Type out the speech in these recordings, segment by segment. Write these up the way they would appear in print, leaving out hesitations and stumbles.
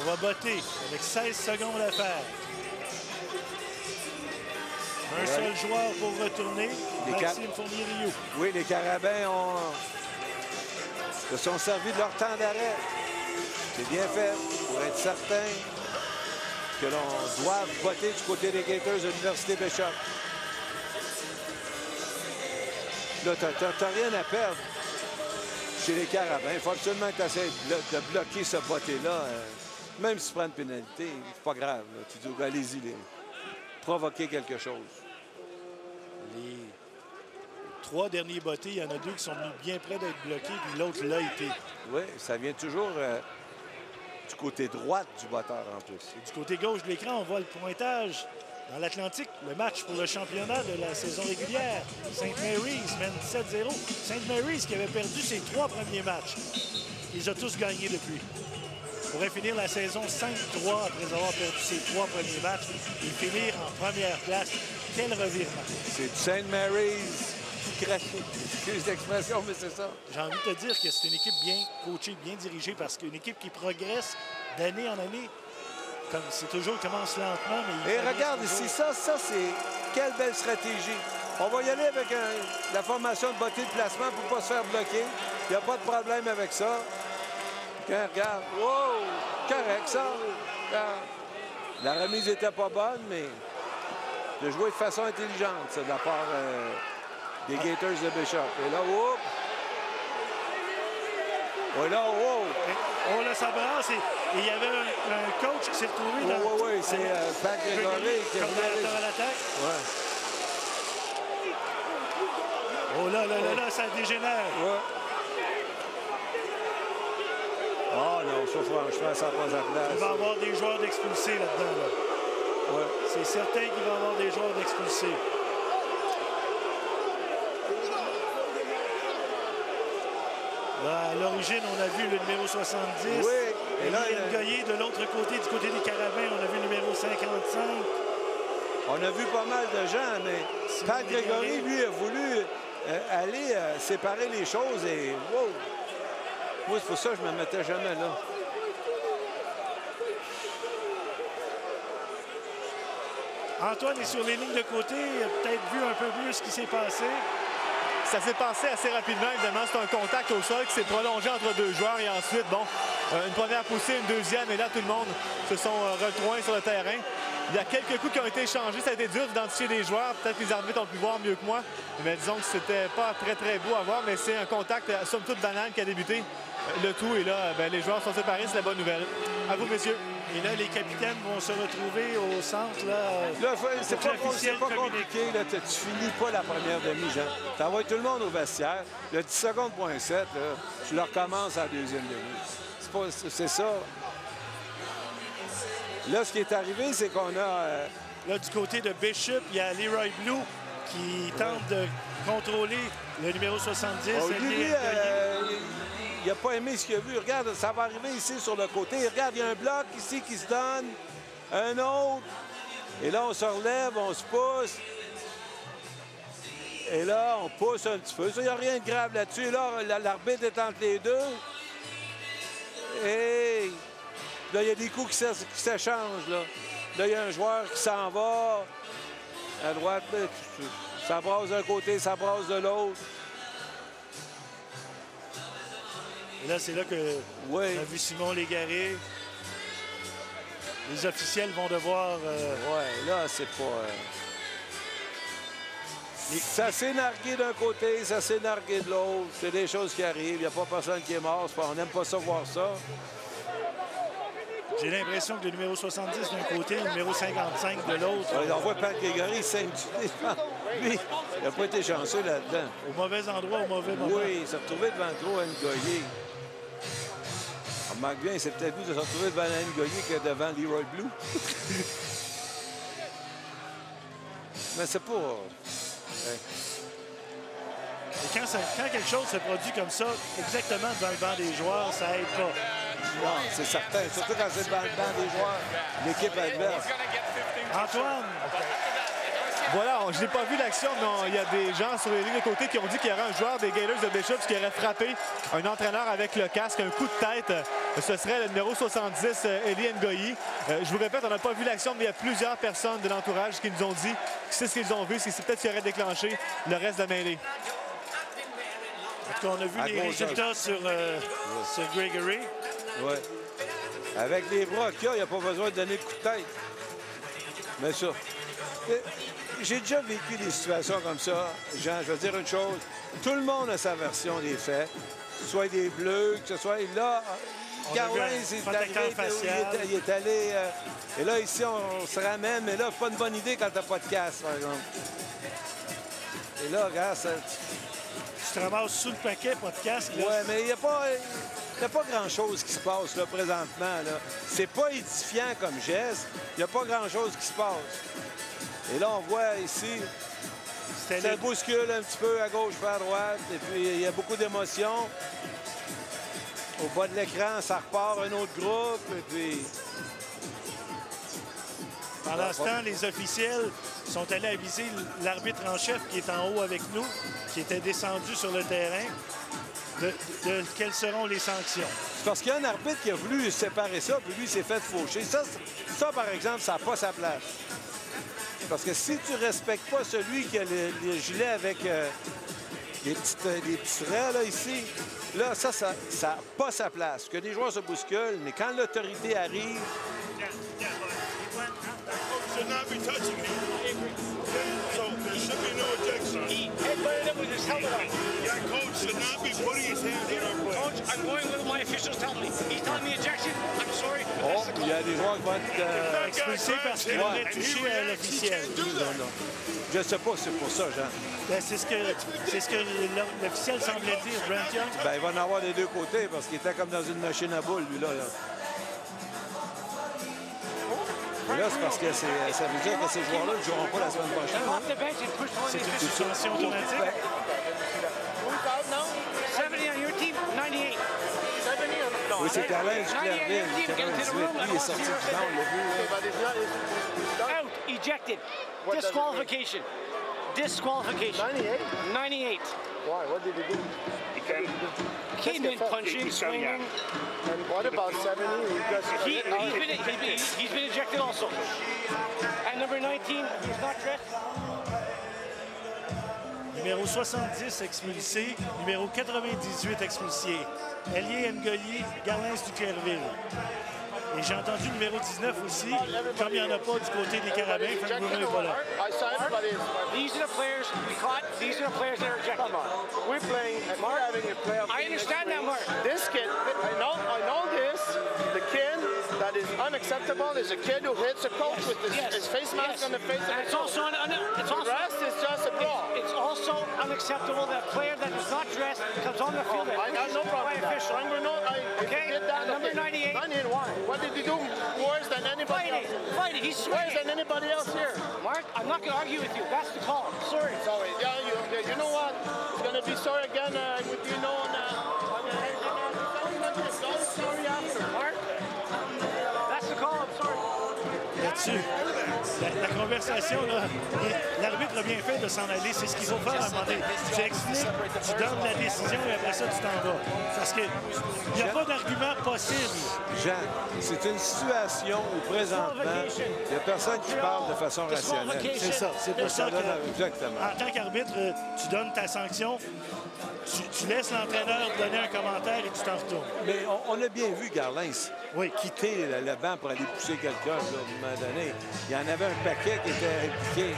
va botter avec 16 secondes à faire. Un seul joueur pour retourner, Maxime Fournier-Riou. Oui, les Carabins se sont servis de leur temps d'arrêt. C'est bien fait pour être certain que l'on doit voter du côté des Gators de l'Université Bishop. Là, tu n'as rien à perdre chez les Carabins. Il faut absolument que tu essaies de bloquer ce voté-là. Même si tu prends une pénalité, c'est pas grave. Là. Tu dis, allez-y, provoquer quelque chose. Les 3 derniers bottés, il y en a 2 qui sont venus bien près d'être bloqués, puis l'autre l'a été. Oui, ça vient toujours du côté droit du botteur en plus. Et du côté gauche de l'écran, on voit le pointage dans l'Atlantique, le match pour le championnat de la saison régulière. St. Mary's mène 7-0. St. Mary's qui avait perdu ses 3 premiers matchs. Il les a tous gagnés depuis. Pourrait finir la saison 5-3 après avoir perdu ses 3 premiers matchs et finir en première place. Quel revirement. C'est du St. Mary's tout craché. Excuse l'expression, mais c'est ça. J'ai envie de te dire que c'est une équipe bien coachée, bien dirigée, parce qu'une équipe qui progresse d'année en année, comme c'est toujours, commence lentement, mais... Et regarde toujours. Ici, ça c'est... Quelle belle stratégie. On va y aller avec la formation de botter de placement pour ne pas se faire bloquer. Il n'y a pas de problème avec ça. Regarde. Wow! Correct, ça. La remise n'était pas bonne, mais de jouer de façon intelligente, ça, de la part des Gators de Bishop. Et là, whoop! Et là, wow! Oh là, ça brasse. Et il y avait un coach qui s'est retrouvé dans... Oui, c'est Pat Grégory qui est à l'attaque. Ouais. Oh là, ça dégénère. Ouais. Oh non, ça franchement, ça n'a pas sa place. Il va y avoir des joueurs d'expulsés là-dedans. Là. Ouais. C'est certain qu'il va y avoir des joueurs d'expulsés. Là, à l'origine, on a vu le numéro 70. Oui. Et là, Goyer de l'autre côté, du côté des Carabins, on a vu le numéro 55. On a vu pas mal de gens, mais Pat Grégory, lui, a voulu aller séparer les choses et wow! Moi, c'est pour ça que je ne me mettais jamais là. Antoine est sur les lignes de côté. Il a peut-être vu un peu mieux ce qui s'est passé. Ça s'est passé assez rapidement. Évidemment, c'est un contact au sol qui s'est prolongé entre 2 joueurs. Et ensuite, bon, une première poussée, une deuxième. Et là, tout le monde se sont rejoints sur le terrain. Il y a quelques coups qui ont été échangés. Ça a été dur d'identifier les joueurs. Peut-être que les arbitres ont pu voir mieux que moi. Mais disons que c'était pas très, très beau à voir. Mais c'est un contact, somme toute, banal qui a débuté. Le tout, et là, les joueurs sont séparés. C'est la bonne nouvelle. À vous, messieurs. Et là, les capitaines vont se retrouver au centre. Là c'est pas compliqué. Là, tu finis pas la première demi, Jean. Tu envoies tout le monde au vestiaire. Le 10 secondes, point 7, tu leur commences à la deuxième demi. C'est ça. Là, ce qui est arrivé, c'est qu'on a... Là, du côté de Bishop, il y a Leroy Blue qui tente de contrôler le numéro 70. Oh, il n'a pas aimé ce qu'il a vu. Regarde, ça va arriver ici sur le côté. Regarde, il y a un bloc ici qui se donne. Un autre. Et là, on se relève, on se pousse. Et là, on pousse un petit peu. Il n'y a rien de grave là-dessus. Et là, l'arbitre est entre les deux. Et là, il y a des coups qui s'échangent. Là, il y a un joueur qui s'en va à droite. Ça brasse d'un côté, ça brasse de l'autre. Et là, c'est là que on a vu Simon Légaré. Les officiels vont devoir... Oui, là, c'est pas... Ça s'est nargué d'un côté, ça s'est nargué de l'autre. C'est des choses qui arrivent. Il n'y a pas personne qui est mort. On n'aime pas ça voir ça. J'ai l'impression que le numéro 70 d'un côté, le numéro 55 de l'autre... On voit Pat Grégory s'intuer. Lui, il n'a pas été chanceux là-dedans. Au mauvais endroit, au mauvais moment. Oui, il s'est retrouvé devant le gros Goyer. On remarque bien, c'est peut-être mieux de se retrouver devant Goyer que devant Leroy Blue. Mais c'est pas... Et quand quelque chose se produit comme ça, exactement dans le banc des joueurs, ça aide pas. Non, c'est certain. Surtout quand c'est dans le banc des joueurs, l'équipe adverse. Antoine, Voilà, je n'ai pas vu l'action, mais il y a des gens sur les lignes de côté qui ont dit qu'il y aurait un joueur des Gators de Bishops qui aurait frappé un entraîneur avec le casque, un coup de tête. Ce serait le numéro 70, Eli Ngoyi. Je vous répète, on n'a pas vu l'action, mais il y a plusieurs personnes de l'entourage qui nous ont dit que c'est ce qu'ils ont vu, c'est peut-être ce qui aurait déclenché le reste de la mêlée. En tout cas, on a vu les résultats sur Gregory. Oui. Avec les bras qu'il y a, il n'y a pas besoin de donner de coup de tête. Mais ça... J'ai déjà vécu des situations comme ça. Jean, je vais dire une chose. Tout le monde a sa version des faits. Que ce soit des Bleus, que ce soit... Là, Garlin, il est allé... et là, ici, on se ramène. Mais là, c'est pas une bonne idée quand t'as pas de casque, par exemple. Et là, regarde, ça... Tu te ramasses sous le paquet, pas de casque. Oui, mais il n'y a pas grand-chose qui se passe là, présentement. C'est pas édifiant comme geste. Il n'y a pas grand-chose qui se passe. Et là, on voit ici, ça bouscule un petit peu à gauche, à droite. Et puis, il y a beaucoup d'émotions. Au bas de l'écran, ça repart un autre groupe. Et puis... Pendant ce temps, les officiels sont allés aviser l'arbitre en chef qui est en haut avec nous, qui était descendu sur le terrain, de quelles seront les sanctions. C'est parce qu'il y a un arbitre qui a voulu séparer ça, puis lui, il s'est fait faucher. Ça, par exemple, ça n'a pas sa place. Parce que si tu ne respectes pas celui qui a le gilet avec des petits traits, là, ici, là, ça n'a pas sa place. Que les joueurs se bousculent, mais quand l'autorité arrive... Should not be touching me. I agree. So there should be no objection. He headbutted him with his helmet on. That coach should not be putting his hands on our player. Coach, I'm going with my officials telling me. He's telling me ejection. I'm sorry. Oh, il y a des joueurs qui vont être expulsés parce qu'ils auraient touché à l'officiel. Non. Je ne sais pas si c'est pour ça, Jean. Ben, c'est ce que l'officiel semblait dire, Brent Young. Ben, il va en avoir des deux côtés parce qu'il était comme dans une machine à boules, lui, là. Et là, c'est parce que ça veut dire que ces joueurs-là ne joueront pas la semaine prochaine. C'est une suspension automatique. 70 on your team, 98. Oui, c'est Carlin du Clairville, 98. Lui, il est sorti du banc, on l'a vu. Out, ejected. Disqualification. Disqualification. 98? 98. Why? What did he do? Came in punching, swinging. And what about 70? He's been ejected also. And number 19, he's not dressed. Numéro 70 expulsé, numéro 98 expulsé. Eli Ngoyi, Garlins du Clairville. Et j'ai entendu numéro 19 aussi, comme il n'y en a pas du côté des Carabins, Frank Bruno n'est pas là. These are the players we caught. These are the players that are ejected. Come on. We're playing, and we're having a playoff. I understand that, Mark. This kid, I know this. The kid that is unacceptable is a kid who hits a coach with his face mask on the face. And it's also the rest is just a brawl. It's also unacceptable that a player that is not dressed comes on the field. I got no problem with that. Frank Bruno, okay? Did that. Number 98. 98, why? What did he do worse than anybody else? Fighting. He's sweating. Worse than anybody else here. Mark, I'm not going to argue with you. That's the call. Sorry. Sorry. Yeah, you know what? It's going to be sorry again with you know sorry after. Mark, that's the call. I'm sorry. Là-dessus, la conversation, l'arbitre a bien fait de s'en aller. C'est ce qu'il faut faire à un moment donné. Tu expliques, tu donnes la décision et après ça, tu t'en vas. Parce qu'il n'y a pas d'argument possible. Jean, c'est une situation où présentement, il n'y a personne qui parle de façon rationnelle. C'est ça. C'est pour ça que, exactement. En tant qu'arbitre, tu donnes ta sanction. Tu laisses l'entraîneur donner un commentaire et tu t'en retournes. Mais on a bien vu Garlins quitter le banc pour aller pousser quelqu'un à un moment donné. Il y en avait un paquet qui était impliqué.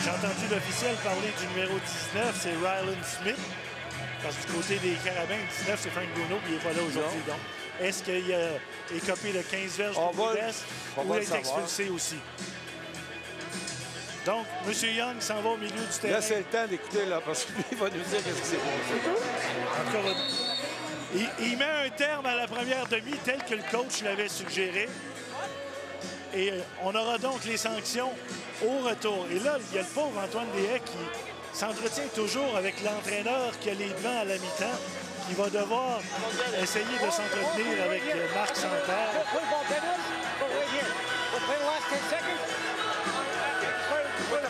J'ai entendu l'officiel parler du numéro 19, c'est Ryland Smith. Parce que du côté des Carabins, 19, c'est Frank Bruno, qui n'est pas là aujourd'hui. Donc, est-ce qu'il a écopé de 15 verges de vitesse ou il a été expulsé aussi? Donc, M. Young s'en va au milieu du terrain. Là, c'est le temps d'écouter, là, parce que lui, il va nous dire qu'est-ce qui s'est passé. En tout cas, il met un terme à la première demi, tel que le coach l'avait suggéré. Et on aura donc les sanctions au retour. Et là, il y a le pauvre Antoine Deshaies qui s'entretient toujours avec l'entraîneur qui a les devants à la mi-temps, il va devoir essayer de s'entretenir avec Marc Santerre.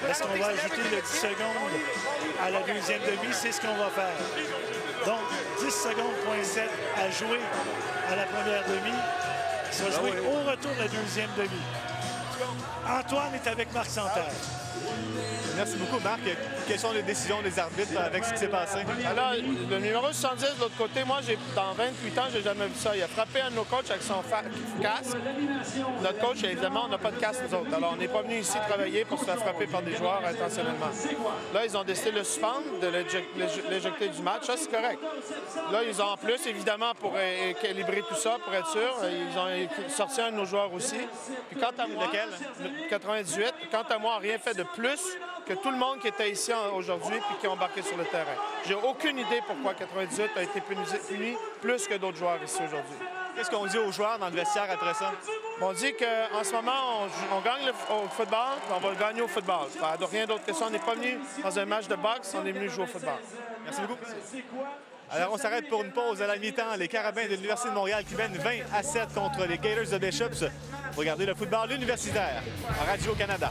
Est-ce qu'on va ajouter le 10 secondes à la deuxième demi? C'est ce qu'on va faire. Donc, 10 secondes, point 7 à jouer à la première demi. Ça va jouer au retour de la deuxième demi. Antoine est avec Marc Santerre. Merci beaucoup, Marc. Quelles sont les décisions des arbitres avec ce qui s'est passé? Alors, le numéro 70 de l'autre côté, moi, dans 28 ans, j'ai jamais vu ça. Il a frappé un de nos coachs avec son casque. Notre coach, évidemment, on n'a pas de casque, nous autres. Alors, on n'est pas venu ici travailler pour se faire frapper par des joueurs intentionnellement. Là, ils ont décidé de le suspendre, de l'éjecter du match. Ça, c'est correct. Là, ils ont en plus, évidemment, pour équilibrer tout ça, pour être sûr, ils ont sorti un de nos joueurs aussi. Puis quant à moi, lequel? 98. Quant à moi, rien fait de plus que tout le monde qui était ici aujourd'hui et qui a embarqué sur le terrain. J'ai aucune idée pourquoi 98 a été puni plus que d'autres joueurs ici aujourd'hui. Qu'est-ce qu'on dit aux joueurs dans le vestiaire après ça? On dit qu'en ce moment, on gagne au football, on va le gagner au football. Rien d'autre que ça. On n'est pas venu dans un match de boxe, on est venu jouer au football. Merci beaucoup. Alors, on s'arrête pour une pause à la mi-temps. Les Carabins de l'Université de Montréal qui mènent 20-7 contre les Gators de Bishops. Regardez le football universitaire à Radio-Canada.